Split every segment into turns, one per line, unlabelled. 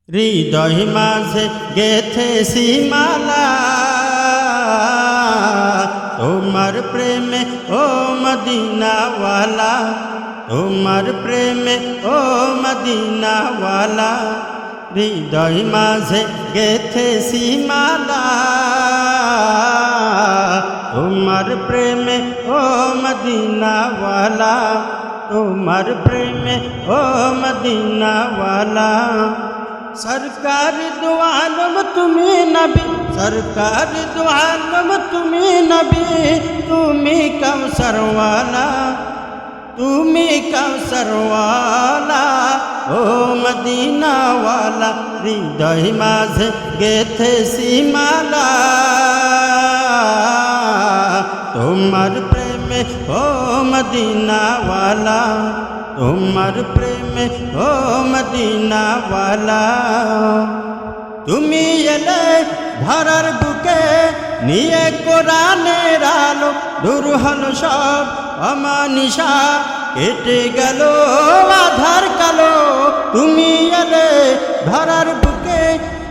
হৃদয় মাঝে গেথেছি মালা তোমার প্রেমে ও মদিনাওয়ালা, তোমার প্রেমে ও মদিনাওয়ালা। হৃদয় মাঝে গেথেছি মালা তোমার প্রেমে ও মদিনাওয়ালা, তোমার প্রেমে ও মদিনাওয়ালা। सरकार दो आलम तुम्हें नबी, सरकार दो आलम तुम्हें नबी, तुम्हें कौसर वाला, तुम्हें कौसर वाला ओ मदीना वाला। हृदय माझे गेथेছি माला तुम्हार प्रेमे ओ मदीना वाला, तुम्हार प्रेमे ओ मदीना वाला। तुमी एले धरार बुके निये कोरानेर आलो, दूर हलो सब अमानिशा केटे गेलो आधार कालो। तुमी एले धरार बुके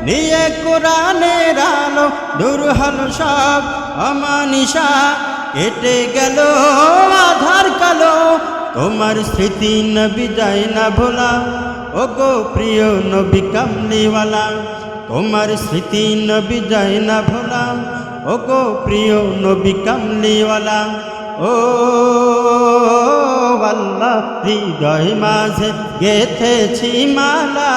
निये कोरानेर आलो, दूर हलो सब अमानिशा केटे गेलो आधार कालो। তোমার স্মৃতি নবী যায় না ভোলা, ও গো প্রিয় নবী কামলিওয়ালা। তোমার স্মৃতি নবী যায় না ভোলা, ও গো প্রিয় নবী কামলিওয়ালা। ও আল্লাহ হৃদয় মাঝে গেথেছি মালা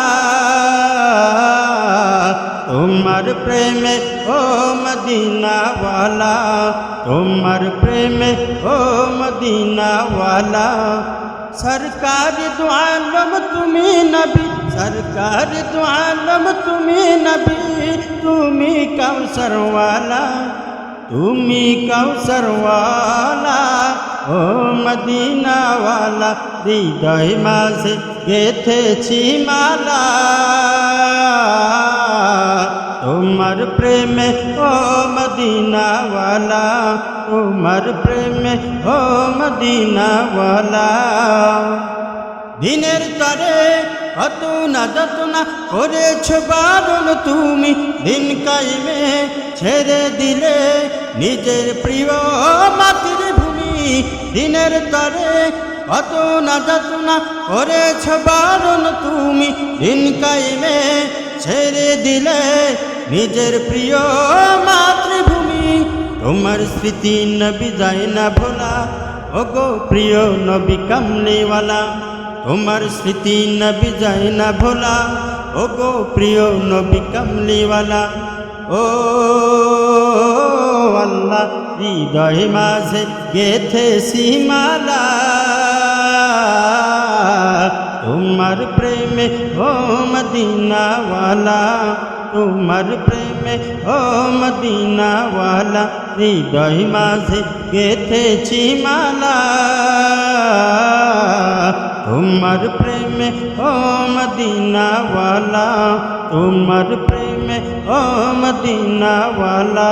তোমার প্রেমে ও মদিনাওয়ালা, তোমার প্রেমে ও মদিনাওয়ালা। सरकार दो आलम तुम्हें नबी, सरकार दो आलम तुम्हें नबी, तुम्हें कौसर वाला, तुम्हें कौसर वाला ओ मदीना वाला। हृदय माझे गेथेছি माला তোমার প্রেমে ও মদিনা ওয়ালা, তোমার প্রেমে ও মদিনা ওয়ালা। দিনের তরে কত না যাতনা করেছ বারণ তুমি, দিন কায়েমে ছেড়ে দিলে নিজের প্রিয় মাতৃভূমি। দিনের তরে কত না যাতনা করেছ বারণ তুমি, দিন কায়েমে ছেড়ে দিলে নিজের প্রিয় মাতৃভূমি। তোমার স্মৃতি নবী যায় না ভোলা, ও গো প্রিয় নবী কামলিওয়ালা। তোমার স্মৃতি নবী যায় না ভোলা, ও গো প্রিয় নবী কামলিওয়ালা। ও আল্লাহ হৃদয় মাঝে গেথেছি মালা তোমার প্রেমে ও মদিনা ওয়ালা, তোমার প্রেমে ও মদিনা ওয়ালা। হৃদয় মাঝে গেথেছি মালা তোমার প্রেমে ও মদিনা ওয়ালা, তোমার প্রেমে ও মদিনা ওয়ালা।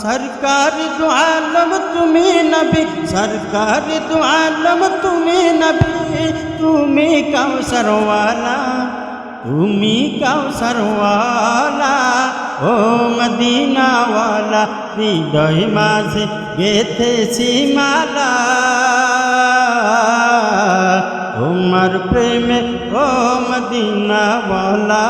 सरकार दो आलम तुम्हें नबी, सरकार दो आलम तुम्हें नबी, तुम्हें कौसर वाला, तुम्हें कौसर वाला ओ मदीना वाला। हृदय माझे गेथेছি माला তোমার প্রেমে ও মদিনা ওয়ালা,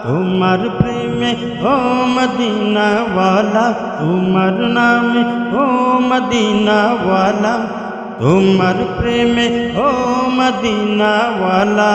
তোমার প্রেমে ও মদিনা ওয়ালা। তোমার নামে ও মদিনা ওয়ালা, তোমার প্রেমে ও মদিনা ওয়ালা।